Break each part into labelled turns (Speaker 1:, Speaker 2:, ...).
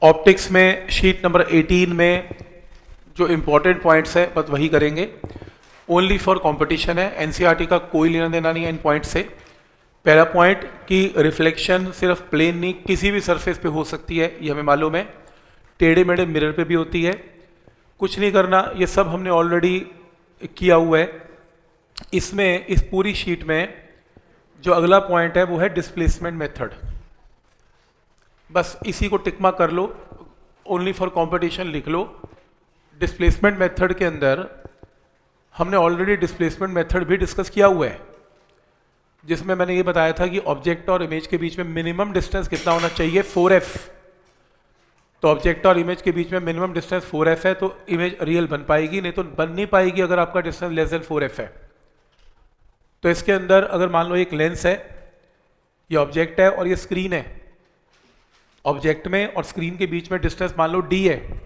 Speaker 1: Optics में sheet number 18 में जो इम्पोर्टेंट पॉइंट्स हैं बस वही करेंगे। ओनली फॉर कंपटीशन है, एनसीईआरटी का कोई लेना देना नहीं है इन पॉइंट से। पहला पॉइंट कि रिफ्लेक्शन सिर्फ प्लेन नहीं किसी भी सरफेस पे हो सकती है, ये हमें मालूम है। टेढ़े मेढ़े मिरर पे भी होती है। कुछ नहीं करना, ये सब हमने ऑलरेडी किया हुआ है। इसमें इस पूरी शीट में जो अगला पॉइंट है वो है डिस्प्लेसमेंट मेथड। बस इसी को टिक मार्क कर लो, ओनली फॉर कंपटीशन लिख लो। डिस्प्लेसमेंट मेथड के अंदर हमने ऑलरेडी डिस्प्लेसमेंट मेथड भी डिस्कस किया हुआ है, जिसमें मैंने ये बताया था कि ऑब्जेक्ट और इमेज के बीच में मिनिमम डिस्टेंस कितना होना चाहिए, 4f। तो ऑब्जेक्ट और इमेज के बीच में मिनिमम डिस्टेंस 4f है तो इमेज रियल बन पाएगी, नहीं तो बन नहीं पाएगी अगर आपका डिस्टेंस लेस देन 4f है। तो इसके अंदर अगर मान लो एक लेंस है, ये ऑब्जेक्ट है और ये स्क्रीन है। ऑब्जेक्ट में और स्क्रीन के बीच में डिस्टेंस मान लो d है,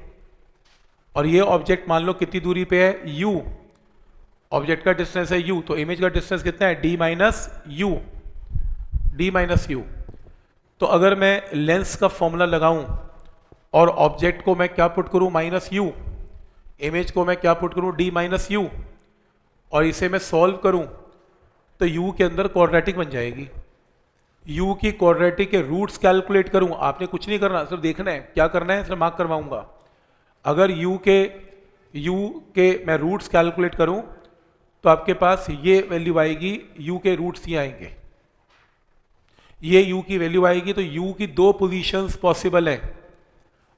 Speaker 1: और ये ऑब्जेक्ट मान लो कितनी दूरी पे है, u। ऑब्जेक्ट का डिस्टेंस है u, तो इमेज का डिस्टेंस कितना है, d माइनस u। तो अगर मैं लेंस का फॉर्मूला लगाऊं और ऑब्जेक्ट को मैं क्या पुट करूं, -u, इमेज को मैं क्या पुट करूं, d माइनस u, और इसे मैं सॉल्व करूं तो u के अंदर क्वाड्रेटिक बन जाएगी। u की क्वाड्रेटिक के रूट्स कैलकुलेट करूं, आपने कुछ नहीं करना, सिर्फ देखना है क्या करना है, सिर्फ मार्क करवाऊंगा। अगर u के मैं रूट्स कैलकुलेट करूं तो आपके पास ये वैल्यू आएगी, u के रूट्स ये आएंगे, ये u की वैल्यू आएगी। तो u की दो पोजीशंस पॉसिबल है,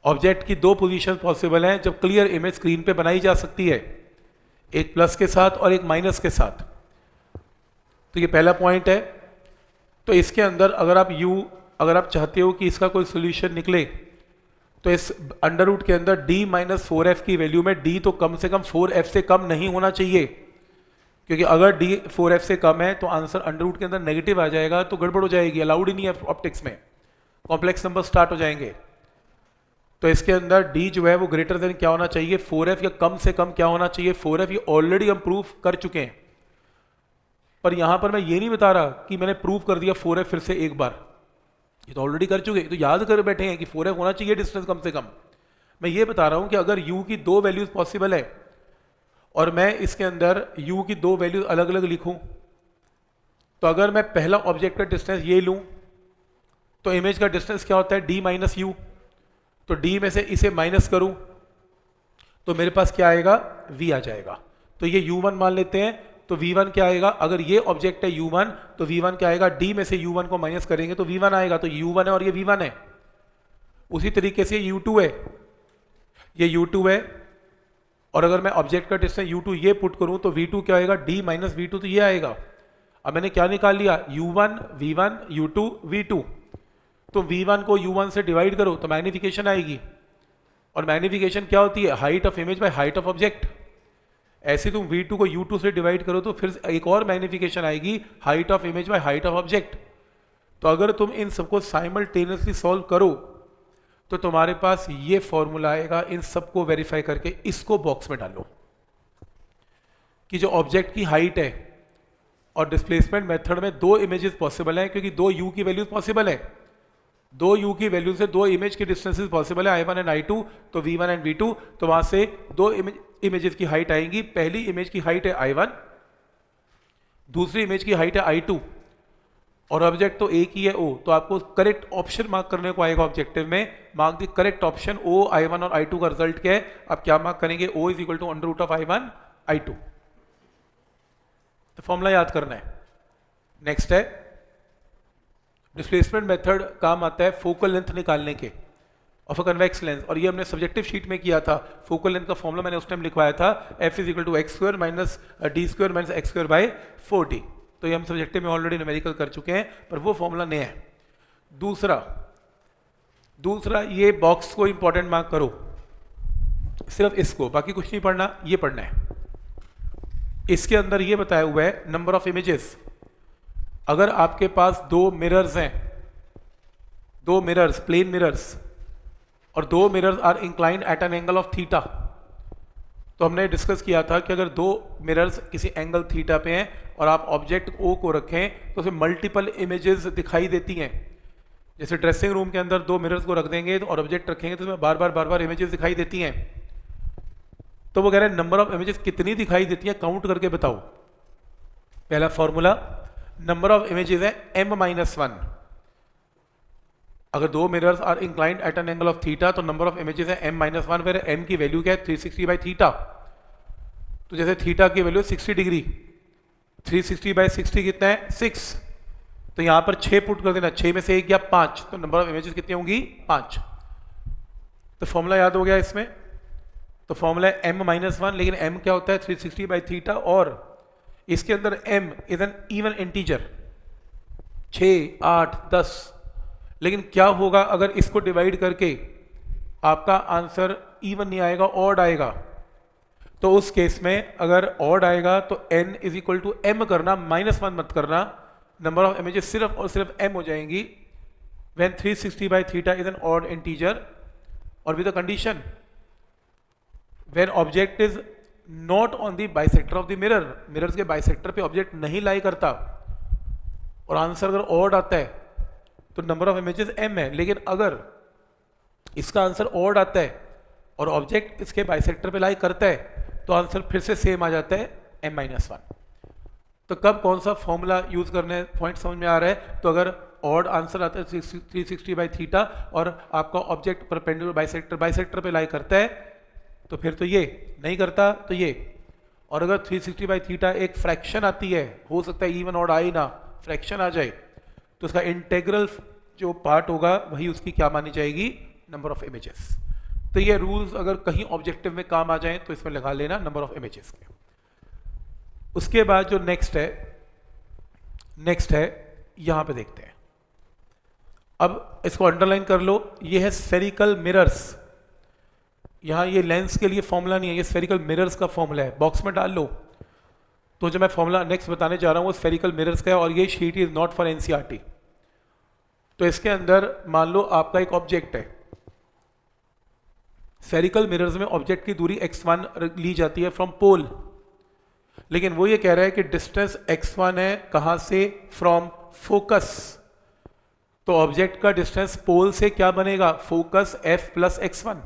Speaker 1: ऑब्जेक्ट की दो पोजीशंस पॉसिबल हैं जब क्लियर इमेज स्क्रीन पे बनाई जा सकती है, एक प्लस के साथ और एक माइनस के साथ। तो ये पहला पॉइंट है। तो इसके अंदर अगर आप चाहते हो कि इसका कोई सोल्यूशन निकले तो इस अंडर रूट के अंदर d माइनस 4f की वैल्यू में d तो कम से कम 4f से कम नहीं होना चाहिए, क्योंकि अगर d 4f से कम है तो आंसर अंडर रूट के अंदर नेगेटिव आ जाएगा, तो गड़बड़ हो जाएगी, अलाउड ही नहीं है ऑप्टिक्स में, कॉम्प्लेक्स नंबर स्टार्ट हो जाएंगे। तो इसके अंदर d जो है वो ग्रेटर देन क्या होना चाहिए, 4f, या कम से कम क्या होना चाहिए, 4f। ये ऑलरेडी हम प्रूफ कर चुके हैं, पर यहां पर मैं ये नहीं बता रहा कि मैंने प्रूव कर दिया 4f फिर से एक बार, ये तो ऑलरेडी कर चुके, तो याद कर बैठे हैं कि 4f होना चाहिए डिस्टेंस कम से कम। मैं ये बता रहा हूं कि अगर u की दो वैल्यूज पॉसिबल है और मैं इसके अंदर u की दो वैल्यूज अलग अलग लिखूं, तो अगर मैं पहला ऑब्जेक्ट का डिस्टेंस ये लूं तो इमेज का डिस्टेंस क्या होता है, d माइनस u। तो d में से इसे माइनस करूं तो मेरे पास क्या आएगा, v आ जाएगा। तो ये u1 मान लेते हैं, तो v1 क्या आएगा, अगर ये ऑब्जेक्ट है u1 तो v1 क्या आएगा, d में से u1 को माइनस करेंगे तो v1 आएगा। तो u1 है और ये v1 है। उसी तरीके से u2 है, ये u2 है, और अगर मैं ऑब्जेक्ट का डिस्टेंस u2 ये पुट करूं तो v2 क्या आएगा, d माइनस v2, तो ये आएगा। अब मैंने क्या निकाल लिया, u1 v1 u2 v2। तो v1 को u1 से डिवाइड करो तो मैग्निफिकेशन आएगी, और मैग्निफिकेशन क्या होती है, height of image by height of object. ऐसे तुम v2 को u2 से डिवाइड करो तो फिर एक और मैग्निफिकेशन आएगी, height of image by height of object. तो अगर तुम इन सबको साइमल्टेनियसली सॉल्व करो तो तुम्हारे पास ये फॉर्मूला आएगा। इन सबको वेरीफाई करके इसको बॉक्स में डालो कि जो ऑब्जेक्ट की हाइट है और डिस्प्लेसमेंट मेथड में दो इमेजेस पॉसिबल हैं, क्योंकि दो u की वैल्यूज पॉसिबल है, दो u की वैल्यू से दो इमेज के डिस्टेंसेस पॉसिबल है, i1 एंड i2, तो v1 एंड v2। तो वहां से दो इमेजेस की हाइट आएंगी, पहली इमेज की हाइट है i1, दूसरी इमेज की हाइट है i2, और ऑब्जेक्ट तो एक ही है o। तो आपको करेक्ट ऑप्शन मार्क करने को आएगा ऑब्जेक्टिव में, mark the correct option. o, i1 और i2 का रिजल्ट क्या है, आप क्या मार्क करेंगे, o is equal to under root of i1 i2। तो फॉर्मूला याद करना है। नेक्स्ट है डिस्प्लेसमेंट मेथड, काम आता है फोकल लेंथ निकालने के ऑफ अ कन्वेक्स लेंस, और ये हमने सब्जेक्टिव शीट में किया था। फोकल लेंथ का फॉर्मूला मैंने उस टाइम लिखवाया था, f is equal to x square minus d square minus x square by 4t। तो ये हम सब्जेक्टिव में ऑलरेडी न्यूमेरिकल कर चुके हैं, पर वो फॉर्मूला नया है। दूसरा ये बॉक्स को इंपॉर्टेंट मार्क करो, सिर्फ इसको, बाकी कुछ नहीं पढ़ना, ये पढ़ना है। इसके अंदर ये बताया हुआ है नंबर ऑफ इमेजेस। अगर आपके पास दो मिरर्स हैं, दो मिरर्स, प्लेन मिरर्स, और दो mirrors are inclined at an angle of theta, तो हमने डिस्कस किया था कि अगर दो मिरर्स किसी एंगल थीटा पे हैं और आप ऑब्जेक्ट O को रखें तो उसे मल्टीपल इमेजेस दिखाई देती हैं। जैसे ड्रेसिंग रूम के अंदर 2 मिरर्स को रख देंगे और ऑब्जेक्ट रखेंगे तो उसमें बार बार इमेजेस दिखाई देती हैं। तो वो कह रहे हैं नंबर ऑफ इमेजेस कितनी दिखाई देती हैं, काउंट करके बताओ। पहला फॉर्मूला, नंबर ऑफ इमेजेस है m-1। अगर 2 mirrors are inclined at an angle of theta तो नंबर ऑफ इमेजेस है m-1, फिर m की वैल्यू क्या है 360/थीटा। तो जैसे थीटा की वैल्यू 60 डिग्री, 360/60 कितना है 6, तो यहां पर 6 पुट कर देना, 6 में से 1 या 5, तो नंबर ऑफ इमेजेस कितनी होंगी 5। तो फॉर्मूला याद हो गया इसमें। तो फॉर्मूला है m-1, लेकिन m क्या होता है 360/थीटा, और इसके अंदर m is an even integer 6, 8, 10। लेकिन क्या होगा अगर इसको डिवाइड करके आपका आंसर इवन नहीं आएगा, ऑड आएगा। तो उस केस में अगर ऑड आएगा तो n is equal to m करना, -1 मत करना। नंबर ऑफ इमेजेस सिर्फ और सिर्फ m हो जाएंगी व्हेन 360/थीटा इज एन ऑड इंटीजर, और with the condition when object is not on the bisector of the mirror, mirrors के बाइसेक्टर पे ऑब्जेक्ट नहीं लाई करता, और आंसर अगर ऑड आता है तो नंबर ऑफ इमेजेस m है। लेकिन अगर इसका आंसर ऑड आता है और ऑब्जेक्ट इसके बाइसेक्टर पे लाई करता है तो आंसर फिर से सेम आ जाता है m-1। तो कब कौन सा फॉर्मूला यूज करने, पॉइंट समझ में आ रहा है। तो अगर ऑड आंसर आता है 360/थीटा और आपका ऑब्जेक्ट परपेंडिकुलर बाइसेक्टर पे लाई करता है तो फिर तो ये, नहीं करता तो ये। और अगर 360/थीटा एक फ्रैक्शन आती है, हो सकता है इवन ऑड आई ना, फ्रैक्शन आ जाए, तो उसका इंटेग्रल जो पार्ट होगा वही उसकी क्या मानी जाएगी, नंबर ऑफ इमेजेस। तो ये रूल्स अगर कहीं ऑब्जेक्टिव में काम आ जाए तो इसमें लगा लेना नंबर ऑफ इमेजेस के। उसके बाद जो नेक्स्ट है यहां पे देखते हैं। अब इसको अंडरलाइन कर लो, ये है स्फेरिकल मिरर्स। यहां ये लेंस के लिए फॉर्मूला नहीं है, ये स्फेरिकल मिरर्स का फॉर्मूला है, बॉक्स में डाल लो। तो जो मैं फॉर्मूला नेक्स्ट बताने जा रहा हूं वो स्फेरिकल मिरर्स का है, और ये sheet is not for NCERT. तो इसके अंदर मान लो आपका एक ऑब्जेक्ट है, स्फेरिकल मिरर्स में ऑब्जेक्ट की दूरी x1 ली जाती है फ्रॉम पोल, लेकिन वो ये कह रहा है कि डिस्टेंस x1 है कहां से, फ्रॉम फोकस। तो ऑब्जेक्ट का डिस्टेंस पोल से क्या बनेगा, फोकस f + x1,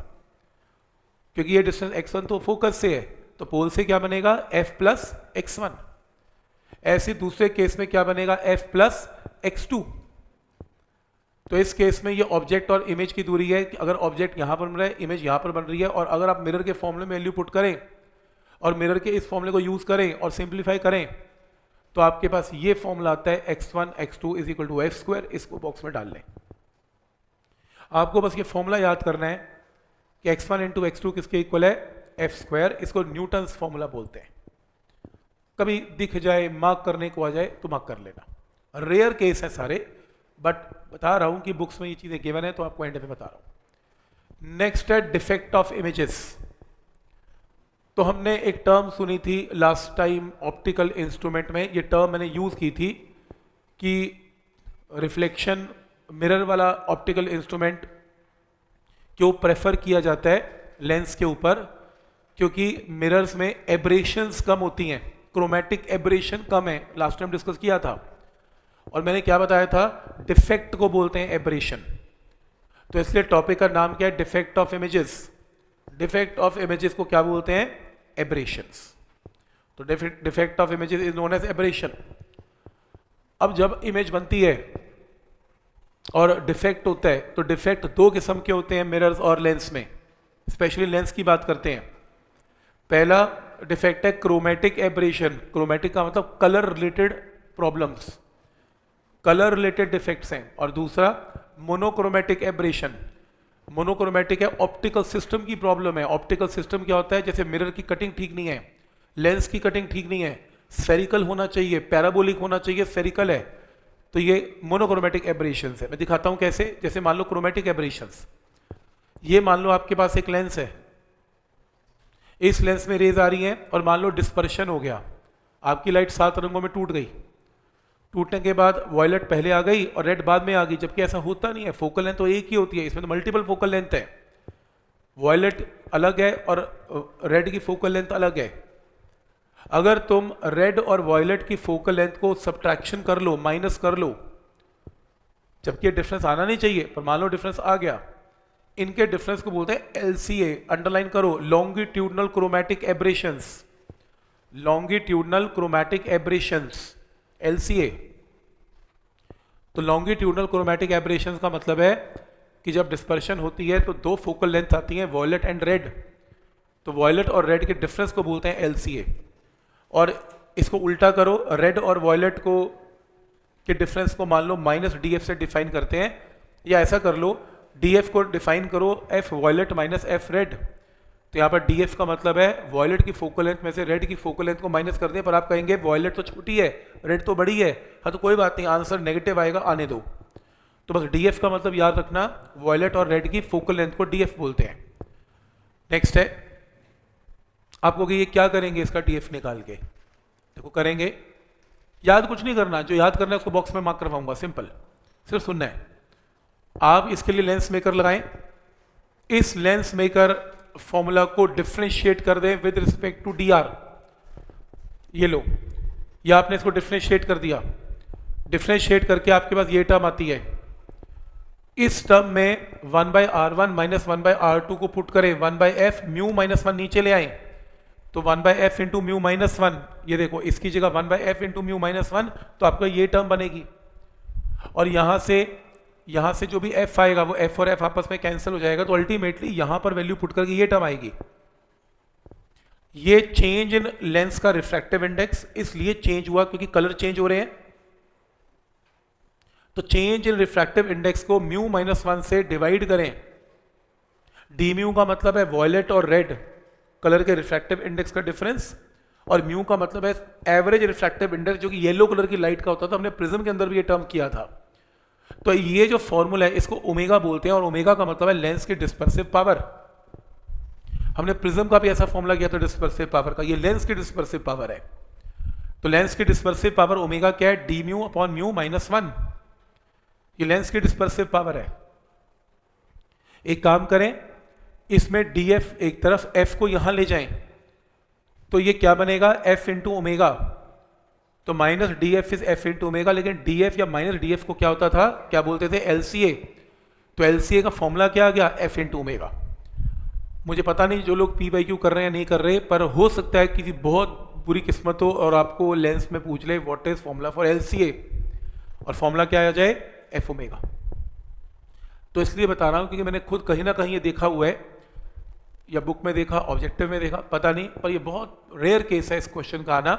Speaker 1: क्योंकि ये डिस्टेंस x1 तो फोकस से है, तो पोल से क्या बनेगा f + x1। ऐसे दूसरे केस में क्या बनेगा f + x2। तो इस केस में ये ऑब्जेक्ट और इमेज की दूरी है कि अगर ऑब्जेक्ट यहां पर बन रहा है, इमेज यहां पर बन रही है, और अगर आप मिरर के फॉर्मूले में वैल्यू पुट करें और मिरर के इस फॉर्मूले को यूज करें और सिंप्लीफाई करें तो आपके पास ये फॉर्मूला आता है x1 x2 = f²। इसको बॉक्स में डाल लें। आपको बस ये फॉर्मूला याद करना है कि x1 × x2 किसके इक्वल है, f²। इसको न्यूटन्स फॉर्मूला बोलते हैं। कभी दिख जाए, मार्क करने को आ जाए तो मार्क कर लेना, रेयर केस है सारे, बट बता रहा हूं कि बुक्स में ये चीजें गिवन है तो आपको एंड में बता रहा हूं। नेक्स्ट है डिफेक्ट ऑफ इमेजेस। तो हमने एक टर्म सुनी थी लास्ट टाइम ऑप्टिकल इंस्ट्रूमेंट में, ये टर्म मैंने यूज की थी कि रिफ्लेक्शन मिरर वाला ऑप्टिकल इंस्ट्रूमेंट क्यों प्रेफर किया जाता है लेंस के ऊपर, क्योंकि मिरर्स में एब्रेशंस कम होती हैं, क्रोमेटिक एब्रेशन कम है, लास्ट टाइम डिस्कस किया था। और मैंने क्या बताया था, डिफेक्ट को बोलते हैं एब्रेशन। तो इसलिए टॉपिक का नाम क्या है, defect of images. Defect of images को क्या बोलते हैं, एब्रेशंस। तो defect of images is known as aberration. अब जब इमेज बनती है और डिफेक्ट होता है तो डिफेक्ट 2 किस्म के होते हैं मिरर्स और लेंस में, स्पेशली लेंस की बात करते हैं। पहला डिफेक्ट है क्रोमेटिक एब्रेशन। क्रोमेटिक का मतलब colour related problems, colour related defects हैं। और दूसरा मोनोक्रोमेटिक एब्रेशन। मोनोक्रोमेटिक है ऑप्टिकल सिस्टम की प्रॉब्लम है। ऑप्टिकल सिस्टम क्या होता है, जैसे मिरर की कटिंग ठीक नहीं है, लेंस की कटिंग ठीक नहीं है, स्फेरिकल होना चाहिए, पैराबोलिक होना चाहिए, स्फेरिकल है, तो ये मोनोक्रोमेटिक एब्रेशंस है। मैं दिखाता हूं कैसे। जैसे मान लो क्रोमेटिक एब्रेशंस, ये मान लो आपके पास एक लेंस है, इस लेंस में रेज आ रही हैं और मान लो डिस्पर्शन हो गया, आपकी लाइट 7 रंगों में टूट गई। टूटने के बाद वॉयलेट पहले आ गई और रेड बाद में आ गई, जबकि ऐसा होता नहीं है। फोकल लेंथ तो एक ही होती है, इसमें तो मल्टीपल फोकल लेंथ है। वॉयलेट अलग है और रेड की फोकल लेंथ अलग है। अगर तुम रेड और वॉयलेट की फोकल लेंथ को सब्ट्रैक्शन कर लो, माइनस कर लो, जबकि ये डिफरेंस आना नहीं चाहिए, पर मान लो डिफरेंस आ गया। इनके डिफरेंस को बोलते हैं LCA। अंडरलाइन करो, longitudinal chromatic aberrations, longitudinal chromatic aberrations, LCA। तो लॉन्गिट्यूडनल क्रोमैटिक एब्रेशंस का मतलब है कि जब डिस्पर्शन होती है तो दो फोकल लेंथ आती हैं, वॉयलेट एंड रेड। तो वॉयलेट और रेड के डिफरेंस को बोलते हैं LCA। और इसको उल्टा करो, रेड और वॉयलेट को के डिफरेंस को मान लो -DF से डिफाइन करते हैं, या ऐसा कर लो DF को डिफाइन करो F violet minus F red. तो यहाँ पर DF का मतलब है वॉयलेट की फोकल लेंथ में से रेड की फोकल लेंथ को माइनस कर दें, पर आप कहेंगे वॉयलेट तो छोटी है, रेड तो बड़ी है। हाँ तो कोई बात नहीं, आंसर नेगेटिव आएगा, आने दो। तो बस DF का मतलब याद रखना, वॉयलेट और रेड की फोकल लेंथ को DF बोलते हैं। नेक्स्ट है, आपको कि ये क्या करेंगे इसका DF निकाल के, देखो करेंगे, याद कुछ नहीं करना, जो याद करना है उसको बॉक्स में मार्क करवाऊंगा, सिंपल, सिर्फ सुनना है। आप इसके लिए लेंस मेकर लगाएं, इस लेंस मेकर फॉर्मूला को डिफरेंशिएट कर दें विद रिस्पेक्ट टू DR। ये लो, या आपने इसको डिफरेंशिएट कर दिया, डिफरेंशिएट करके आपके पास ये टर्म आती है। इस टर्म में 1/R1 माइनस 1/R2 को पुट करें, 1/F म्यू माइनस 1 नीचे ले आए, तो 1/F इंटू म्यू माइनस 1, ये देखो इसकी जगह 1/F इंटू म्यू माइनस 1, तो आपका ये टर्म बनेगी। और यहां से जो भी F आएगा वो F और F आपस में कैंसिल हो जाएगा, तो अल्टीमेटली यहां पर वैल्यू पुट करके ये टर्म आएगी। ये चेंज इन लेंस का रिफ्रैक्टिव इंडेक्स इसलिए चेंज हुआ क्योंकि कलर चेंज हो रहे हैं। तो चेंज इन रिफ्रैक्टिव इंडेक्स को म्यू माइनस 1 से डिवाइड करें। डी म्यू का मतलब है वॉयलेट और रेड कलर के रिफ्रैक्टिव इंडेक्स का डिफरेंस, और म्यू का मतलब है एवरेज रिफ्रैक्टिव इंडेक्स, जो कि येलो कलर की लाइट का होता था। हमने प्रिज्म के अंदर भी ये टर्म किया था। तो ये जो फॉर्मूला है इसको ओमेगा बोलते हैं, और ओमेगा का मतलब है लेंस की डिस्पर्सिव पावर। हमने प्रिज्म का भी ऐसा फॉर्मूला किया था डिस्पर्सिव पावर का, ये लेंस की डिस्पर्सिव पावर है। तो लेंस की डिस्पर्सिव पावर ओमेगा क्या है, D mu upon mu minus 1, ये लेंस की डिस्पर्सिव पावर है। एक काम करें, इसमें DF एक तरफ, F को यहां ले जाएं, तो ये क्या बनेगा, F इंटू ओमेगा। तो minus DF is F into omega, लेकिन DF या माइनस DF को क्या होता था, क्या बोलते थे, LCA। तो LCA का फॉर्मूला क्या आ गया, F इंटू ओमेगा। मुझे पता नहीं जो लोग PYQ कर रहे हैं नहीं कर रहे, पर हो सकता है किसी बहुत बुरी किस्मत हो और आपको लेंस में पूछ ले what is formula for LCA, और फॉर्मूला क्या आ जाए, F ओमेगा। तो इसलिए बता रहा हूं क्योंकि मैंने खुद कहीं ना कहीं ये देखा हुआ है, या बुक में देखा, ऑब्जेक्टिव में देखा, पता नहीं, पर ये बहुत रेयर केस है इस क्वेश्चन का आना।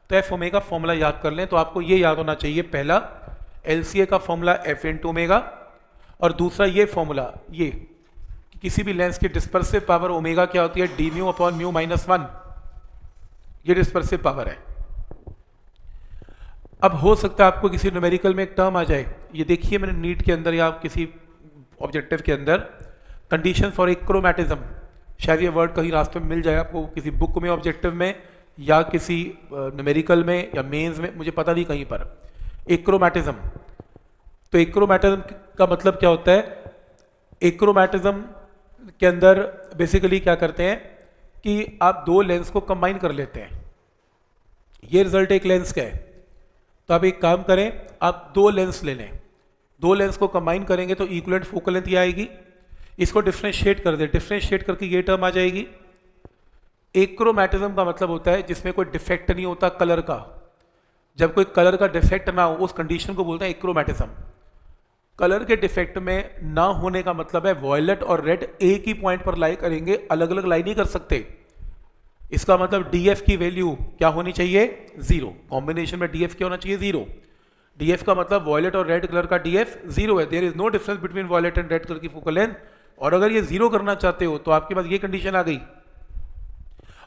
Speaker 1: तो F ओमेगा फॉर्मूला याद कर लें। तो आपको ये याद होना चाहिए, पहला LCA का फॉर्मूला F इंटू ओमेगा, और दूसरा ये फॉर्मूला, ये किसी भी लेंस की डिस्पर्सिव पावर ओमेगा क्या होती है, D mu upon mu minus 1, ये डिस्पर्सिव पावर है। अब हो सकता है आपको किसी न्यूमेरिकल में एक टर्म आ जाए, ये देखिए मैंने नीट के अंदर या किसी ऑब्जेक्टिव के अंदर कंडीशन फॉर एक्रोमैटिज्म, शायद ये वर्ड कहीं रास्ते में मिल जाए आपको किसी बुक में, ऑब्जेक्टिव में, या किसी न्यूमेरिकल में या मेंस में, मुझे पता नहीं कहीं पर, एक्रोमैटिज्म। तो एक्रोमैटिज्म का मतलब क्या होता है, एक्रोमैटिज्म के अंदर बेसिकली क्या करते हैं कि आप दो लेंस को कंबाइन कर लेते हैं। ये रिजल्ट एक लेंस का है, तो आप एक काम करें, आप दो लेंस ले लें, दो लेंस को कंबाइन करेंगे तो इक्विवेलेंट फोकल लेंथ ये आएगी। इसको डिफरेंशिएट कर दे, डिफरेंशिएट करके ये टर्म आ जाएगी। एक्रोमैटिज्म का मतलब होता है जिसमें कोई डिफेक्ट नहीं होता कलर का, जब कोई कलर का डिफेक्ट ना हो उस कंडीशन को बोलते हैं एक्रोमैटिज्म। कलर के डिफेक्ट में ना होने का मतलब है वॉयलेट और रेड एक ही पॉइंट पर लाई करेंगे, अलग अलग लाई नहीं कर सकते। इसका मतलब DF की वैल्यू क्या होनी चाहिए, 0। कॉम्बिनेशन में DF क्या होना चाहिए, 0। DF का मतलब वॉयलेट और रेड कलर का DF 0 है, there is no difference between violet and red colour की फोकल लेंथ। और अगर ये 0 करना चाहते हो तो आपके पास ये कंडीशन आ गई,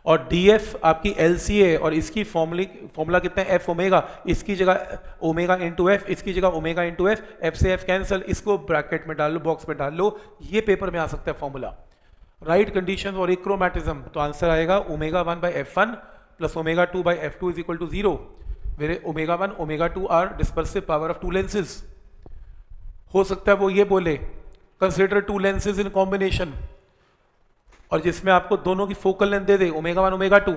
Speaker 1: और DF आपकी LCA, और इसकी फॉर्मूला कितना है, F ओमेगा, इसकी जगह ओमेगा इंटू F, इसकी जगह ओमेगा इंटू F, F से F कैंसिल, इसको ब्रैकेट में डाल लो, बॉक्स में डाल लो, ये पेपर में आ सकता है फॉर्मूला। राइट कंडीशन और एक्रोमैटिज्म, तो आंसर आएगा omega 1 by F1 plus omega 2 by F2 is equal to 0, where omega 1 omega 2 are dispersive power of two lenses. हो सकता है वो ये बोले consider two lenses in combination, और जिसमें आपको दोनों की फोकल लेंथ दे दे ओमेगा 1 ओमेगा 2,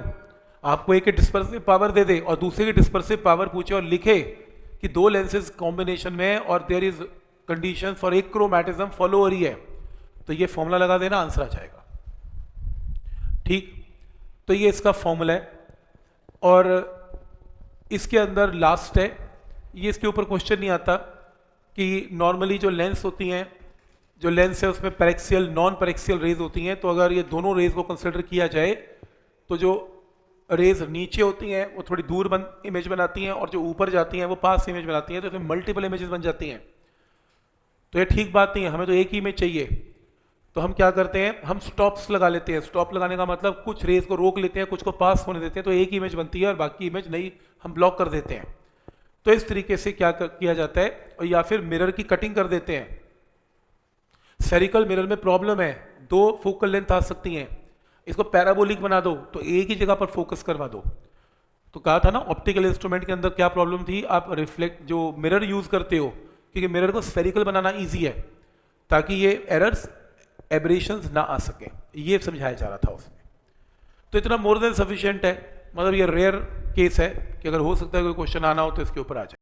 Speaker 1: आपको एक की डिस्पर्सिव पावर दे दे और दूसरे की डिस्पर्सिव पावर पूछे और लिखे कि दो लेंसेज कॉम्बिनेशन में है और there is condition for achromatism follow हो रही है, तो ये फॉर्मूला लगा देना, आंसर आ जाएगा। ठीक, तो ये इसका फॉर्मूला है और इसके अंदर लास्ट है, ये इसके ऊपर क्वेश्चन नहीं आता कि नॉर्मली जो लेंस होती हैं, जो लेंस है उसमें पैरेक्सियल नॉन पैरेक्सियल रेज होती हैं, तो अगर ये दोनों रेज को कंसिडर किया जाए तो जो रेज नीचे होती हैं वो थोड़ी दूर इमेज बनाती हैं और जो ऊपर जाती हैं वो पास इमेज बनाती हैं, तो इसमें मल्टीपल इमेजेस बन जाती हैं। तो ये ठीक बात नहीं है, हमें तो एक ही इमेज चाहिए। तो हम क्या करते हैं, हम स्टॉप्स लगा लेते हैं। स्टॉप लगाने का मतलब कुछ रेज को रोक लेते हैं, कुछ को पास होने देते हैं, तो एक ही इमेज बनती है और बाकी इमेज नहीं हम ब्लॉक कर देते हैं। तो इस तरीके से किया जाता है। और या फिर मिरर की कटिंग कर देते हैं। स्फेरिकल मिरर में प्रॉब्लम है, दो फोकल लेंथ आ सकती हैं, इसको पैराबोलिक बना दो तो एक ही जगह पर फोकस करवा दो। तो कहा था ना ऑप्टिकल इंस्ट्रूमेंट के अंदर क्या प्रॉब्लम थी, आप रिफ्लेक्ट जो मिरर यूज करते हो, क्योंकि मिरर को स्फेरिकल बनाना इजी है ताकि ये एरर्स एब्रेशंस ना आ सके, ये समझाया जा रहा था उसमें। तो इतना मोर देन सफिशिएंट है, मतलब ये रेयर केस है कि अगर हो सकता है कोई क्वेश्चन आना हो तो इसके ऊपर आ जाए।